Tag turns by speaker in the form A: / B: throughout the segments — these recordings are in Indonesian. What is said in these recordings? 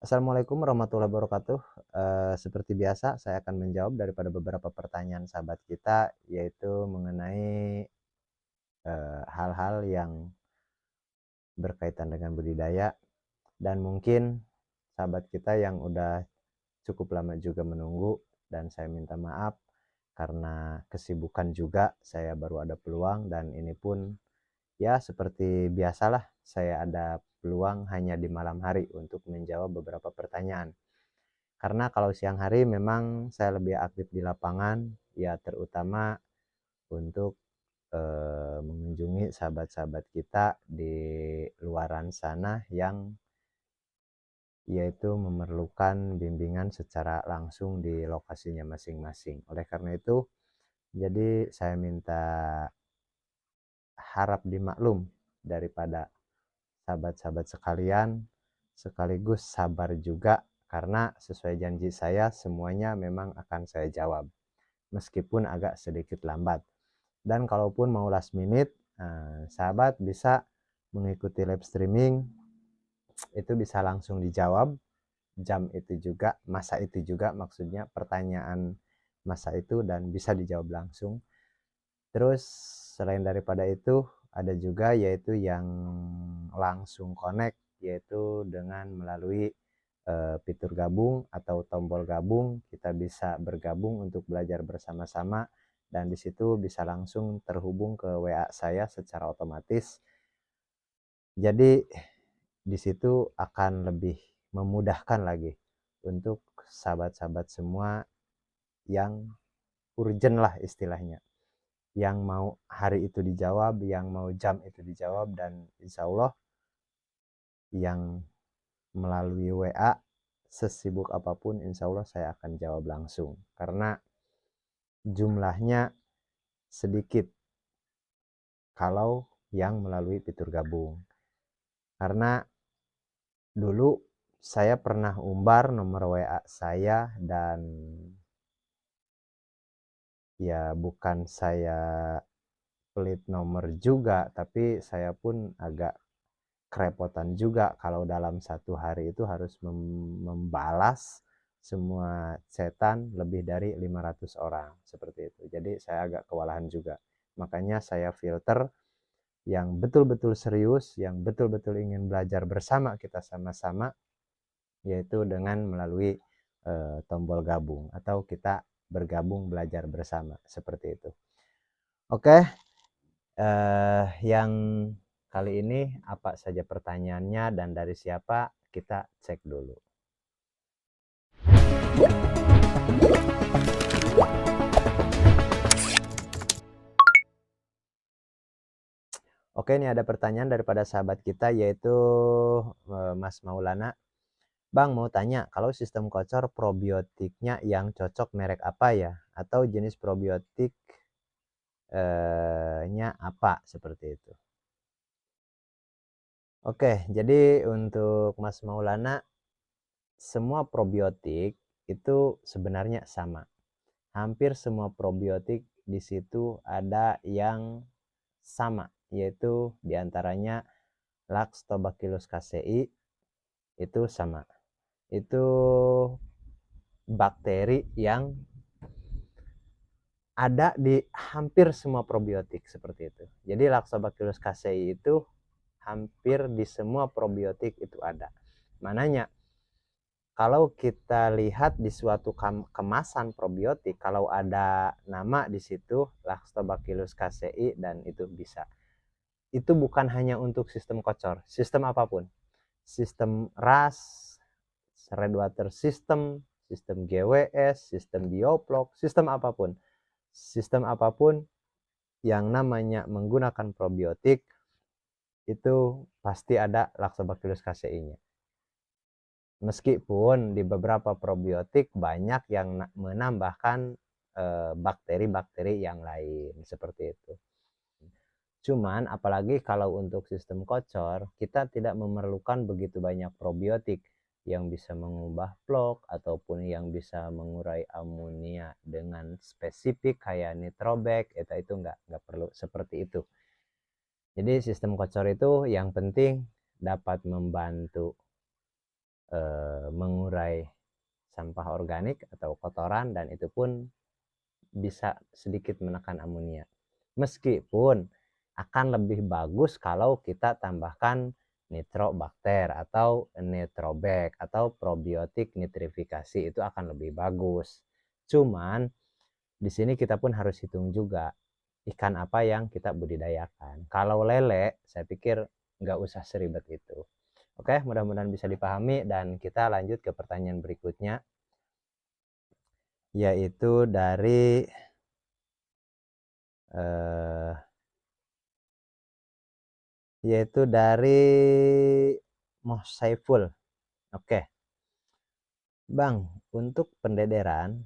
A: Assalamualaikum warahmatullahi wabarakatuh. Seperti biasa saya akan menjawab daripada beberapa pertanyaan sahabat kita, yaitu mengenai, hal-hal yang berkaitan dengan budidaya dan mungkin sahabat kita yang udah cukup lama juga menunggu dan saya minta maaf karena kesibukan juga saya baru ada peluang dan ini pun ya seperti biasalah saya ada peluang hanya di malam hari untuk menjawab beberapa pertanyaan. Karena kalau siang hari memang saya lebih aktif di lapangan, ya terutama untuk, mengunjungi sahabat-sahabat kita di luaran sana yang yaitu memerlukan bimbingan secara langsung di lokasinya masing-masing. Oleh karena itu, jadi saya minta harap dimaklum daripada sahabat-sahabat sekalian, sekaligus sabar juga karena sesuai janji saya semuanya memang akan saya jawab, meskipun agak sedikit lambat. Dan kalaupun mau last minute, sahabat bisa mengikuti live streaming, itu bisa langsung dijawab, jam itu juga, masa itu juga maksudnya pertanyaan masa itu dan bisa dijawab langsung. Terus selain daripada itu ada juga yaitu yang langsung connect, yaitu dengan melalui fitur gabung atau tombol gabung, kita bisa bergabung untuk belajar bersama-sama dan di situ bisa langsung terhubung ke WA saya secara otomatis. Jadi di situ akan lebih memudahkan lagi untuk sahabat-sahabat semua yang urgent lah istilahnya, yang mau hari itu dijawab, yang mau jam itu dijawab, dan insya Allah yang melalui WA sesibuk apapun insya Allah saya akan jawab langsung karena jumlahnya sedikit kalau yang melalui fitur gabung. Karena dulu saya pernah umbar nomor WA saya dan ya bukan saya pelit nomor juga, tapi saya pun agak kerepotan juga kalau dalam satu hari itu harus membalas semua chatan lebih dari 500 orang seperti itu. Jadi saya agak kewalahan juga. Makanya saya filter yang betul-betul serius, yang betul-betul ingin belajar bersama kita sama-sama, yaitu dengan melalui tombol gabung atau kita bergabung belajar bersama seperti itu. Oke, yang kali ini apa saja pertanyaannya dan dari siapa, kita cek dulu. Oke, ini ada pertanyaan daripada sahabat kita yaitu Mas Maulana. Bang, mau tanya, kalau sistem kocor probiotiknya yang cocok merek apa ya? Atau jenis probiotik nya apa seperti itu? Oke, jadi untuk Mas Maulana, semua probiotik itu sebenarnya sama. Hampir semua probiotik di situ ada yang sama, yaitu diantaranya Lactobacillus casei itu sama. Itu bakteri yang ada di hampir semua probiotik seperti itu. Jadi Lactobacillus casei itu hampir di semua probiotik itu ada. Mananya kalau kita lihat di suatu kemasan probiotik, kalau ada nama di situ Lactobacillus casei dan itu bisa. Itu bukan hanya untuk sistem kocor, sistem apapun. Sistem RAS, Red Water System, sistem GWS, sistem Bioplok, sistem apapun. Sistem apapun yang namanya menggunakan probiotik itu pasti ada Lactobacillus casei-nya. Meskipun di beberapa probiotik banyak yang menambahkan bakteri-bakteri yang lain seperti itu. Cuman apalagi kalau untuk sistem kocor, kita tidak memerlukan begitu banyak probiotik yang bisa mengubah plok ataupun yang bisa mengurai amonia dengan spesifik kayak nitrobek, itu nggak perlu seperti itu. Jadi sistem kocor itu yang penting dapat membantu mengurai sampah organik atau kotoran, dan itu pun bisa sedikit menekan amonia. Meskipun akan lebih bagus kalau kita tambahkan nitrobakter atau nitrobak atau probiotik nitrifikasi, itu akan lebih bagus. Cuman di sini kita pun harus hitung juga ikan apa yang kita budidayakan. Kalau lele, saya pikir nggak usah seribet itu. Oke, mudah-mudahan bisa dipahami, dan kita lanjut ke pertanyaan berikutnya, yaitu dari Moh Saiful. Oke, Bang, untuk pendederan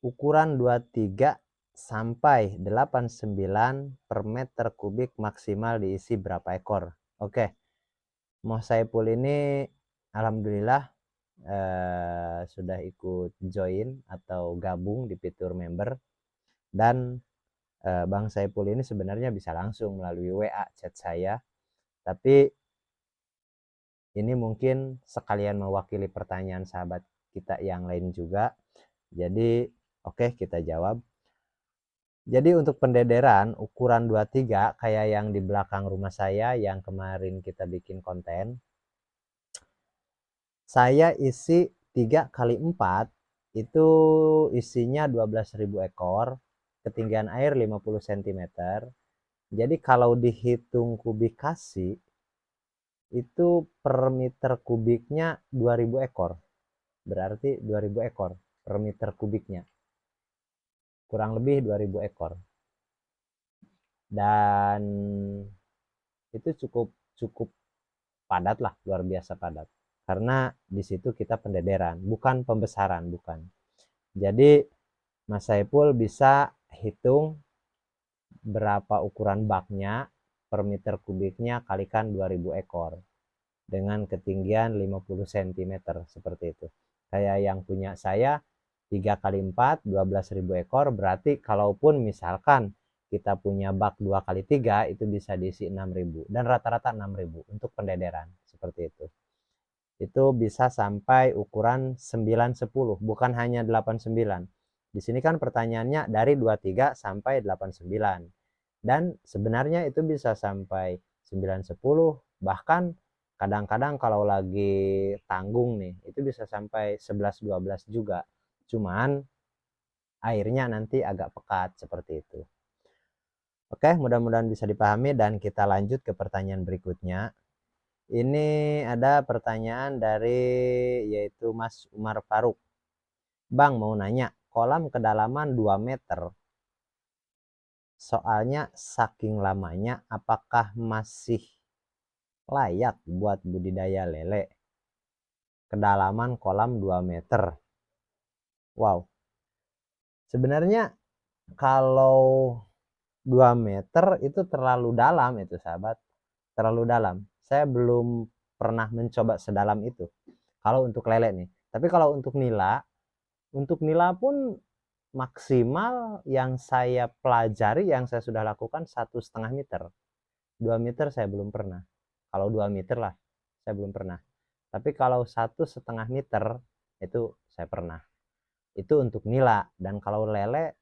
A: ukuran 23 sampai 89 per meter kubik maksimal diisi berapa ekor? Oke, Moh Saiful ini alhamdulillah sudah ikut join atau gabung di fitur member, dan Bang Saiful ini sebenarnya bisa langsung melalui WA chat saya, tapi ini mungkin sekalian mewakili pertanyaan sahabat kita yang lain juga. Jadi oke, kita jawab. Jadi untuk pendederan ukuran 23 kayak yang di belakang rumah saya yang kemarin kita bikin konten, saya isi 3 kali 4, itu isinya 12.000 ekor, ketinggian air 50 cm. Jadi kalau dihitung kubikasi itu per meter kubiknya 2000 ekor. Berarti 2000 ekor per meter kubiknya. Kurang lebih 2000 ekor. Dan itu cukup padat lah, luar biasa padat. Karena di situ kita pendederan, bukan pembesaran, bukan. Jadi Mas Saiful bisa hitung berapa ukuran baknya per meter kubiknya kalikan 2000 ekor dengan ketinggian 50 cm seperti itu. Kayak yang punya saya 3 kali 4 12.000 ekor, berarti kalaupun misalkan kita punya bak 2 kali 3 itu bisa diisi 6.000, dan rata-rata 6.000 untuk pendederan seperti itu. Itu bisa sampai ukuran 910, bukan hanya 89. Di sini kan pertanyaannya dari 23 sampai 89. Dan sebenarnya itu bisa sampai 910, bahkan kadang-kadang kalau lagi tanggung nih, itu bisa sampai 11-12 juga. Cuman airnya nanti agak pekat seperti itu. Oke, mudah-mudahan bisa dipahami, dan kita lanjut ke pertanyaan berikutnya. Ini ada pertanyaan dari yaitu Mas Umar Faruk. Bang, mau nanya, kolam kedalaman 2 meter. Soalnya saking lamanya, apakah masih layak buat budidaya lele? Kedalaman kolam 2 meter. Wow. Sebenarnya kalau 2 meter itu terlalu dalam itu, sahabat. Terlalu dalam. Saya belum pernah mencoba sedalam itu kalau untuk lele nih. Tapi kalau untuk nila pun maksimal yang saya pelajari, yang saya sudah lakukan 1,5 meter. 2 meter saya belum pernah. Kalau 2 meter lah saya belum pernah. Tapi kalau 1,5 meter itu saya pernah. Itu untuk nila. Dan kalau lele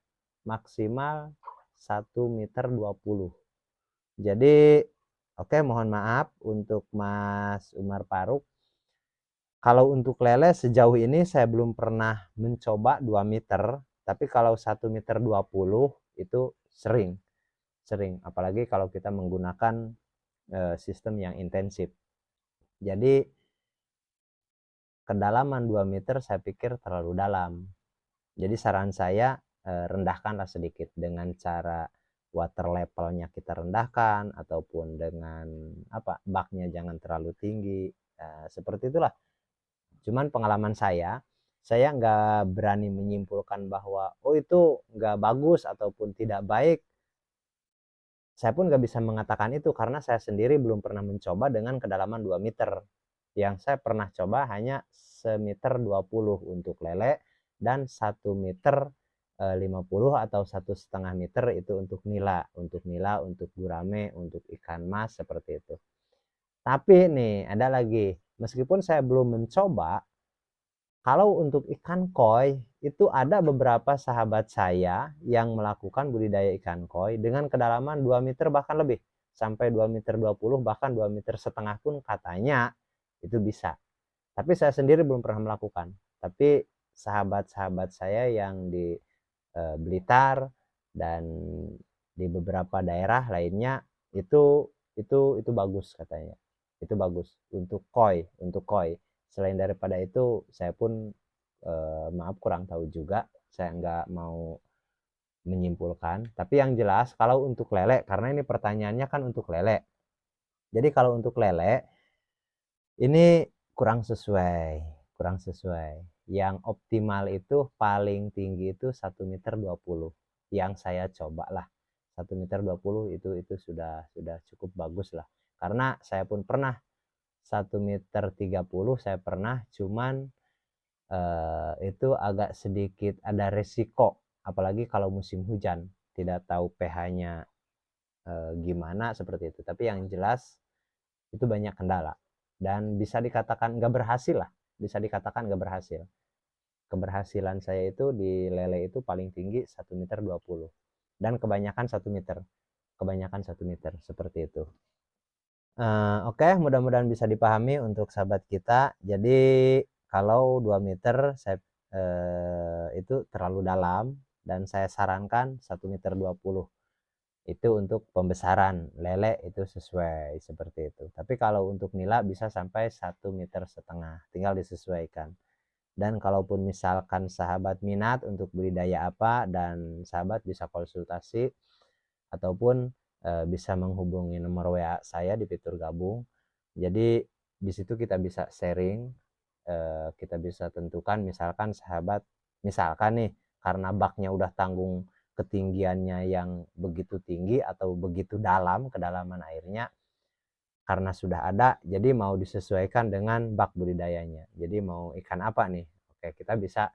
A: maksimal 1,20 meter. Jadi oke, mohon maaf untuk Mas Umar Faruk. Kalau untuk lele sejauh ini saya belum pernah mencoba 2 meter. Tapi kalau 1,20 meter itu sering. Apalagi kalau kita menggunakan sistem yang intensif. Jadi kedalaman 2 meter saya pikir terlalu dalam. Jadi saran saya rendahkanlah sedikit dengan cara water levelnya kita rendahkan, ataupun dengan baknya jangan terlalu tinggi. Seperti itulah. Cuman pengalaman saya nggak berani menyimpulkan bahwa itu nggak bagus ataupun tidak baik. Saya pun nggak bisa mengatakan itu karena saya sendiri belum pernah mencoba dengan kedalaman 2 meter. Yang saya pernah coba hanya 1,20 meter untuk lele, dan 1,50 meter atau 1,5 meter itu untuk nila, untuk gurame, untuk ikan mas, seperti itu. Tapi nih ada lagi, Meskipun saya belum mencoba, kalau untuk ikan koi itu ada beberapa sahabat saya yang melakukan budidaya ikan koi dengan kedalaman 2 meter bahkan lebih, sampai 2,20 meter, bahkan 2,5 meter pun katanya itu bisa. Tapi saya sendiri belum pernah melakukan. Tapi sahabat-sahabat saya yang di Blitar dan di beberapa daerah lainnya itu bagus katanya. Itu bagus untuk koi. Selain daripada itu saya pun maaf kurang tahu juga. Saya nggak mau menyimpulkan. Tapi yang jelas kalau untuk lele, karena ini pertanyaannya kan untuk lele. Jadi kalau untuk lele ini kurang sesuai, kurang sesuai. Yang optimal itu paling tinggi itu 1,20 meter. Yang saya coba lah 1,20 meter itu sudah cukup bagus lah. Karena saya pun pernah 1,30 meter saya pernah, cuman itu agak sedikit ada resiko, apalagi kalau musim hujan. Tidak tahu pH-nya gimana seperti itu. Tapi yang jelas itu banyak kendala dan bisa dikatakan nggak berhasil lah, bisa dikatakan nggak berhasil. Keberhasilan saya itu di lele itu paling tinggi 1,20 meter dan kebanyakan 1 meter, kebanyakan 1 meter seperti itu. Oke, mudah-mudahan bisa dipahami untuk sahabat kita. Jadi kalau 2 meter saya itu terlalu dalam dan saya sarankan 1,20 meter itu untuk pembesaran lele itu sesuai seperti itu. Tapi kalau untuk nila bisa sampai 1,5 meter, tinggal disesuaikan. Dan kalaupun misalkan sahabat minat untuk budidaya apa, dan sahabat bisa konsultasi ataupun bisa menghubungi nomor WA saya di fitur gabung. Jadi di situ kita bisa sharing, kita bisa tentukan misalkan sahabat, misalkan nih karena baknya udah tanggung ketinggiannya yang begitu tinggi atau begitu dalam kedalaman airnya, karena sudah ada jadi mau disesuaikan dengan bak budidayanya. Jadi mau ikan apa nih, oke kita bisa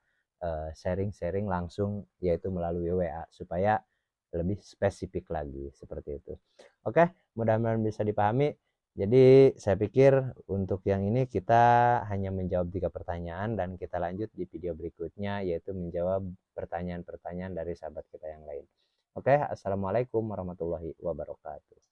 A: sharing-sharing langsung yaitu melalui WA supaya lebih spesifik lagi seperti itu. Oke, mudah-mudahan bisa dipahami. Jadi saya pikir untuk yang ini kita hanya menjawab 3 pertanyaan dan kita lanjut di video berikutnya yaitu menjawab pertanyaan-pertanyaan dari sahabat kita yang lain. Oke, assalamualaikum warahmatullahi wabarakatuh.